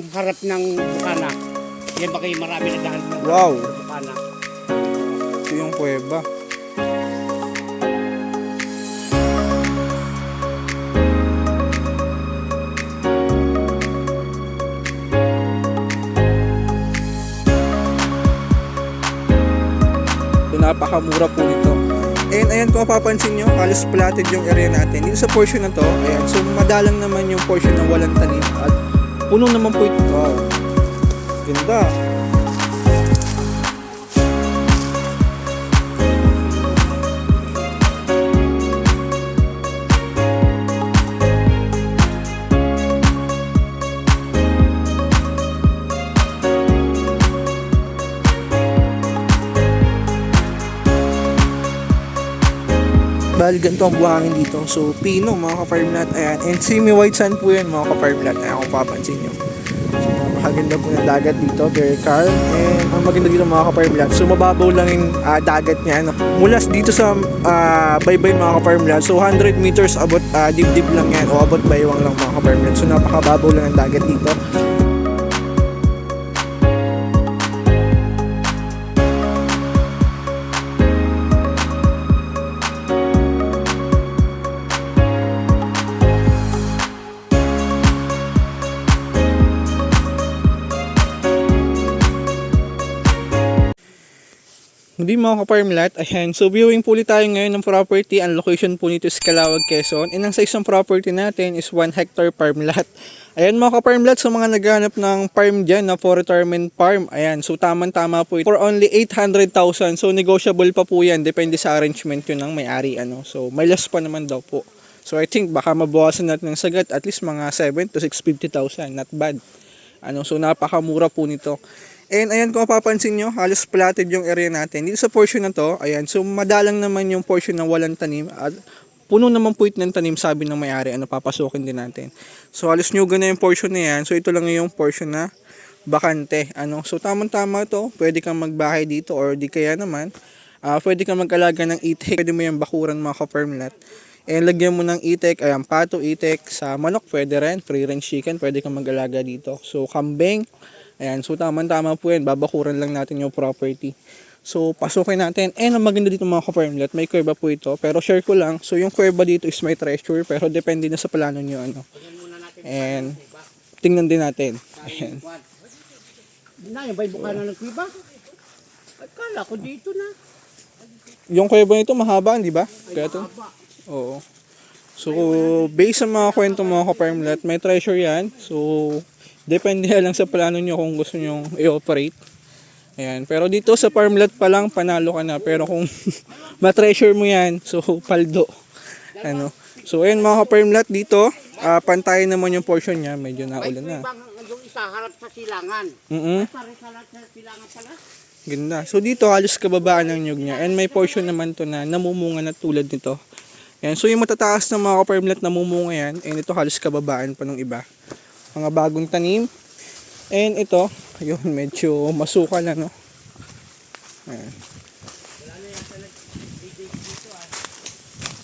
Harap ng bukana. Yan ba kayo marami naghahanap ng Wow. bukana? Ito yung kuweba. So, napakamura po nito. And ayan, kung mapapansin nyo, halos platted yung area natin. Dito sa portion na to, ayan, so madalang naman yung portion na walang tanim at puno naman po ito. Wow. Ganda. Bali, ganito ang buhangin dito. So, pino, mga ka-farmland. Ayan. And semi-white sand po yan, mga ka-farmland. Ayan, kung papansin nyo. So, napakaganda po ng dagat dito. Very calm. And ang maganda dito, mga ka-farmland. So, mababaw lang yung dagat niya. Ano. Mula dito sa baybay, mga ka-farmland. So, 100 meters abot dibdib lang yan. O abot baywang lang, mga ka-farmland. So, napakababaw lang ang dagat dito. Hindi, mga ka-farmland, ayan, so viewing po ulit tayo ngayon ng property. Ang location po nito is Calawag, Quezon. And ang size ng property natin is 1 hectare farm lot. Ayan, mga ka-farmland, sa mga naghahanap ng farm dyan na for retirement farm, ayan, so tamang-tama po ito. For only 800,000, so negotiable pa po yan, depende sa arrangement yun ng may-ari. So may less pa naman daw po. So I think baka mabawasan natin ng sagat at least mga 7 to 650,000, not bad. So napakamura po nito. And ayan, kung mapapansin nyo, halos platted yung area natin. Dito sa portion na to, ayan, so madalang naman yung portion na walang tanim at puno naman po ito ng tanim, sabi ng may-ari, papasukin din natin. So halos nyugan na yung portion na yan. So ito lang yung portion na bakante. So tamang-tama to, pwede kang magbahay dito or di kaya naman, pwede kang mag-alaga ng itik. Pwede mo yung bakuran, mga ka-farmland. And lagyan mo ng itik, ayan, pato, itik, sa manok, pwede rin, free range chicken, pwede kang mag-alaga dito. So kambing, ayan, so tama-tama po yan, babakuran lang natin yung property. So pasukin natin. And ang maganda dito, mga ka-farmland, may kuweba po ito, pero share ko lang. So yung kuweba dito is may treasure, pero depende na sa plano nyo. And tingnan din natin. Ayan. Yung bay bukana ng kuiba? Akala ko dito na. Yung kuweba nito mahaba, di ba? Kaya to? Oo. So based sa mga kwento, mga ka-farmland, may treasure yan. So depende lang sa plano nyo kung gusto nyo i-operate. Ayan. Pero dito sa farmland pa lang, panalo ka na. Pero kung ma-treasure mo yan, so paldo. So ayan, mga ka-farmland, dito, pantayin naman yung portion niya. Medyo naulan na. Yung isa harap sa silangan. Pare sa silangan pala. Ganda. So dito, halos kababaan ng nyug niya. And may portion naman to na namumunga na tulad nito. Ayan. So yung matataas ng mga ka-farmland namumunga yan. And ito halos kababaan pa ng iba. Mga bagong tanim. And ito, ayun, medyo masukal na, no? Ayan.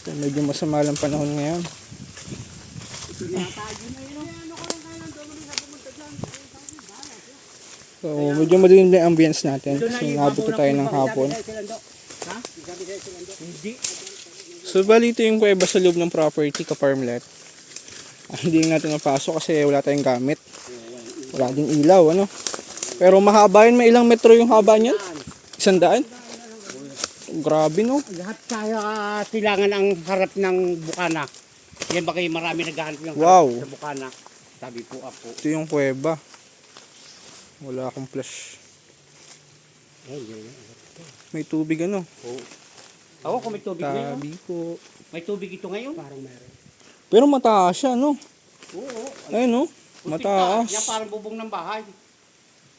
So, medyo masama lang panahon ngayon. So, medyo madilim na yung ambience natin. So, nabot tayo ng hapon. So, bali ito yung kuweba sa loob ng property, ka-farmland. Hindi natin mapasok kasi wala tayong gamit. Wala ding ilaw, Pero mahaba yun, may ilang metro yung haba niyan? 100? Grabe, no? Lahat sa silangan ang harap ng bukana. Yan ba kayo marami naghahanap ng Wow. harap sa bukana? Sabi po ako. Ito yung kuweba. Wala akong flash. May tubig, Ako kung may tubig ngayon. Tabi ko. May tubig ito ngayon? Parang meron. Pero mataas siya, Oo. Ayun, mataas. Yan parang bubong ng bahay.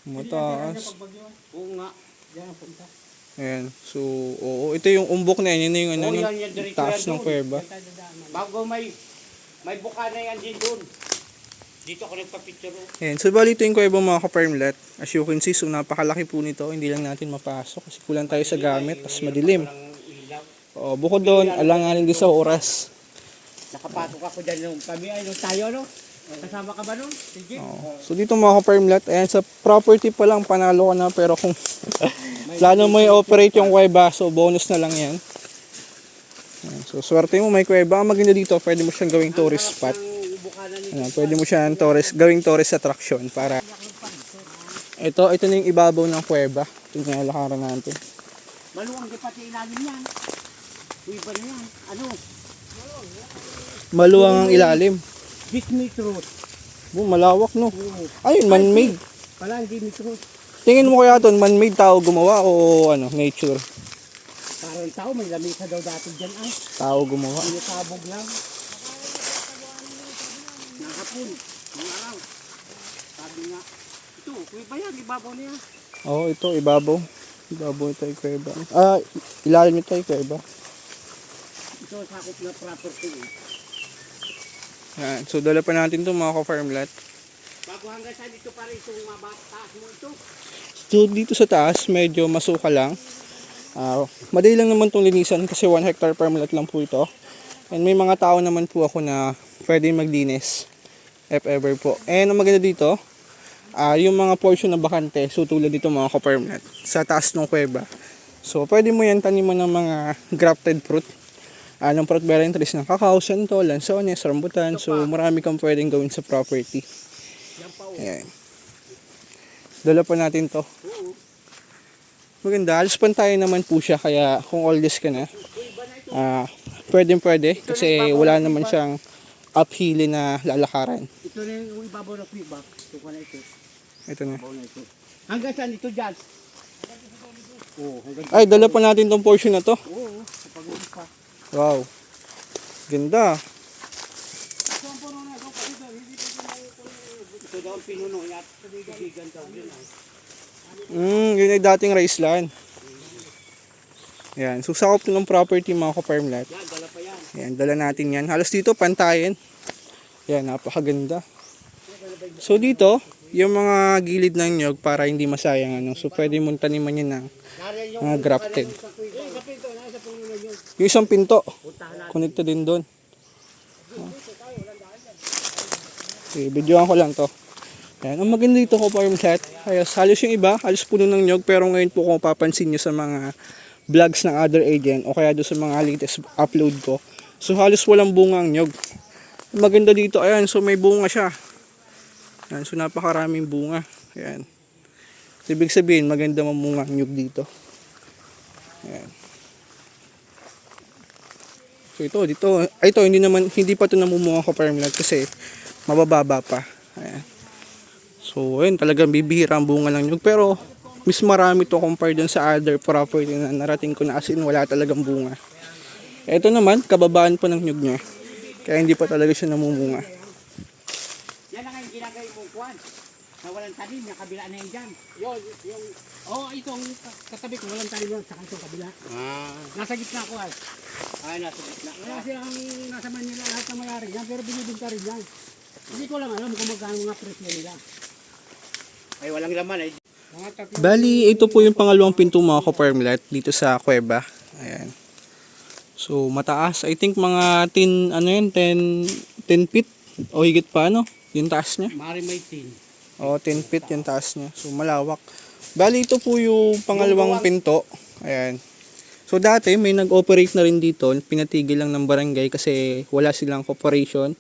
Mataas. Oo nga. Yan ang punta. Ayan. So, oo. Ito yung umbok na yan. Yun yung Oo, yan, diretso taas yan ng doon. kuweba. Bago may bukana yan din doon. Dito ako nagpa-picture. Ayan. So, bali ito yung kuweba, mga ka-farmland. As you can see, so napakalaki po nito. Hindi lang natin mapasok kasi kulang tayo sa gamit. Tapos madilim. Bukod doon, alanganin din sa oras. Nakapatok ako dyan nung kami ay nung tayo Kasama ka ba nun? Sige. So dito mga ka-farm lot, ayan sa property pa lang panalo ka na, pero kung plano mo i-operate yung kuweba, so bonus na lang yan. Ayan, so swerte mo may kuweba. Ang maganda dito, pwede mo siyang gawing tourist spot. Ayan, pwede mo siyang gawing tourist attraction para ito na yung ibabaw ng kuweba. Ito yung lakaran natin. Maluwang di pati ilalim yan. Kuweba na yan. Ano? Maluwang ang ilalim. 10 metros. Malawak no. Ayun, man-made. Pala, hindi metros. Tingin mo kaya ito, man-made tao gumawa o ano, nature? Parang tao, may lamisa daw dati dyan ay. Tao gumawa. Sinasabog lang. Nakapun. Mga araw. Sabi nga. Ito, kuweba yan. Ibabaw na yan. Oo, ito, ibabaw. Ibabaw ito yung kuweba. Ah, ilalim ito yung kuweba. Ito, sakop na property. Yan. So, dala pa natin ito mga ka-farm lot. Bago hanggang saan dito pala itong mabataas mo ito. So, dito sa taas, medyo masuka lang. Madali lang naman itong linisan kasi 1 hectare farm lot lang po ito. And may mga tao naman po ako na pwede maglinis if ever po. And ang maganda dito, yung mga portion na bakante, so tulad dito mga ka-farm lot, sa taas ng kuweba. So, pwede mo yan taniman ng mga grafted fruit. Ng fruit bearing trees ng kakao, santo, lansones, rambutan. So, marami kang pwedeng gawin sa property. Ayan. Dala pa natin to. Maganda, halos pantay naman po siya. Kaya kung all this ka na, pwede. Kasi wala naman siyang uphill na lalakaran. Ito na yung ibabaw na kuweba. Ito ka na ito. Ito na. Ibabaw na ito. Hanggang saan ito dyan? Oo, hanggang Ay, dala pa natin tong portion na to. oo, kapag ulit pa. Wow. Ganda. Ito daw ang pinuno. Ibigan daw yun. Yun ay dating rice land. Yan. So, sakop ng property mga ka-farm lot. Yan, dala pa yan. Yan, dala natin yan. Halos dito, pantayin. Yan, napakaganda. So, dito, yung mga gilid ng nyog para hindi masayang ano. So, pwede mong taniman yan ng mga grafted. Yung isang pinto, connected din doon. Okay, videoan ko lang to. Yan, ang maganda dito ko farm lot. Halos yung iba, halos puno ng nyog. Pero ngayon po kung papansin nyo sa mga vlogs ng other agent o kaya doon sa mga latest upload ko. So halos walang bunga ang nyog. Maganda dito, ayan, so may bunga siya. Ayan, so napakaraming bunga. Ayan. So, ibig sabihin, maganda mamunga ang nyog dito. Ayan. So ito, hindi pa ito namumunga ko farm lot kasi mabababa pa. Ayan. So, ayun, talagang bibihira ang bunga ng nyug. Pero, mas marami to compare dun sa other property na narating ko na as in wala talagang bunga. Ito naman, kababaan pa ng nyug niya. Kaya hindi pa talaga siya namumunga. Yan ang yung ginagay mong kuwan. Na walang tanim, yung kabila na yan dyan. Yung itong katabi ko, walang tanim yun, saka itong kabila. Nasa gitna ko ay. Ay, nasa gitna. Wala silang nasa Manila lahat ng mayari yan, pero binibinta rin yan. Hindi ko lang alam kung magkano mga presyo nila. Ay, walang laman ay. Bali, ito po yung pangalawang pinto mga ka-farm lot dito sa kuweba. Ayan. So, mataas. I think mga 10 feet o higit pa, no? Yung taas niya. Mari may tin. O, 10 feet yung taas niya. So, malawak. Bali, ito po yung pangalawang pinto. Ayan. So, dati may nag-operate na rin dito. Pinatigil lang ng barangay kasi wala silang corporation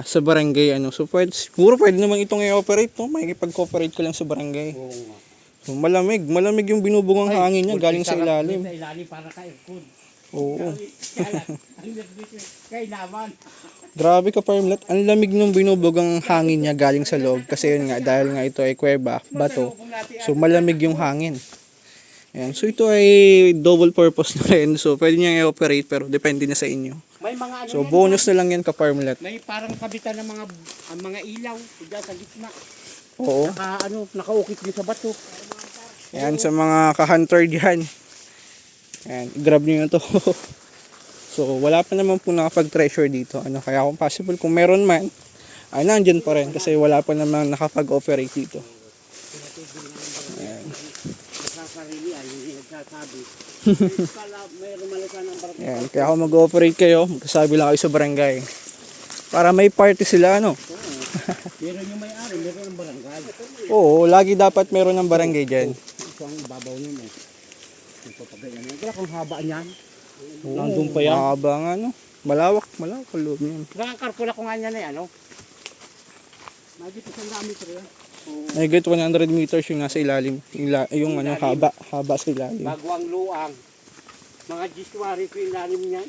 sa barangay. So, siguro pwede naman itong i-operate. No? Makikipag-cooperate ka lang sa barangay. Oo nga. So, malamig yung binubugang hangin niya galing sa ilalim. Sa ilalim para ka aircon. Oo. Kailangan. Grabe ka farm lot. Ang lamig nung binubugang hangin niya galing sa loob. Kasi yun nga, dahil nga ito ay kuweba, bato. So, malamig yung hangin. Ayan. So, ito ay double purpose na rin. So, pwede niya i-operate pero depende na sa inyo. May mga ano So, yan, bonus na lang yan ka farm lot. may parang kabitan ng mga ilaw diyan sa gitna. Oo. Nakaukit din sa bato. Ayan, sa mga ka-hunter dyan. Ayan, grab nyo na to. So, wala pa naman po nakapag-treasure dito. Kaya kung possible, kung meron man, ay nandyan pa rin kasi wala pa naman nakapag-operate dito. Ayan. Nagsasarili ay hindi nagsasabi. Mayroon malisan ng barko. Ayan, kaya kung mag-operate kayo, magsasabi lang kayo sa barangay. Para may party sila, Pero yung may-ari, meron ng barangay. Oo, lagi dapat meron ng barangay dyan. Ito ang ibabaw nun eh. Ito pa ganyan. Kaya kung haba niyan. Nandun pa yan. Mahaba nga, no? Malawak ang loob niyan. Nakakarpula ko nga niyan eh, ano? Magit isang dami ko yan. Nagit 100 meters yung nasa ilalim. Yung ano, haba sa ilalim. Bago ang luang. Mga giswari ko ilalim niyan.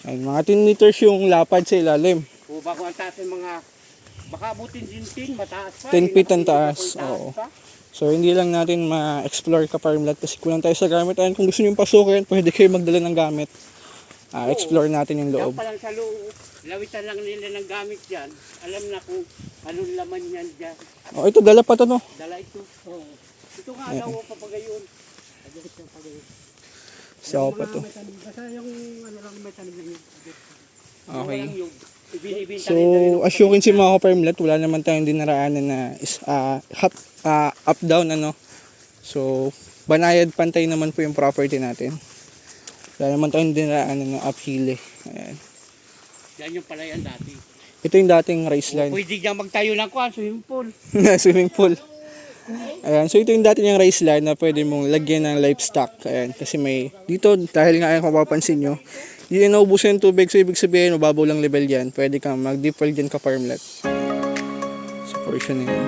Ay, mga 10 meters yung lapad sa ilalim. O bago ang taas ng mga, baka abutin din 10, mataas pa. 10 feet ang taas, Taas oo. pa. So, hindi lang natin ma-explore ka-farmland kasi kulang tayo sa gamit. Ayan, kung gusto nyo yung pasukin, pwede kayo magdala ng gamit. Explore natin yung Yan loob. pa lang sa loob. Lawitan lang nila ng gamit dyan. Alam na kung anong laman yan dyan. Oh, ito, dala pa to, no? Dala ito. Oo. Ito nga daw ang papagayon. Pagkakit yung pagayon. Sako pa to. Basta yung ano lang may tanim lang yun. Okay. Walang yung ibinibinta So, as you can see mga ka-farmland, wala naman tayong dinaraanan na up-down, ano. So, banayad pantay naman po yung property natin. Wala naman tayong dinaraanan ng uphill eh. Ayan. Yan yung palayan dati. Ito yung dating race line. Pwede dyan magtayo ng kwan, swimming pool. Swimming pool. Ayan, so ito yung dati niyang race line na pwede mong lagyan ng livestock. Ayan, kasi may, dito, dahil nga ayan kung mapapansin nyo, hindi na naubusan yung tubig, so ibig sabihin, mababaw lang level yan. Pwede kang mag-deep well dyan ka farmlet. Sa portion na yun.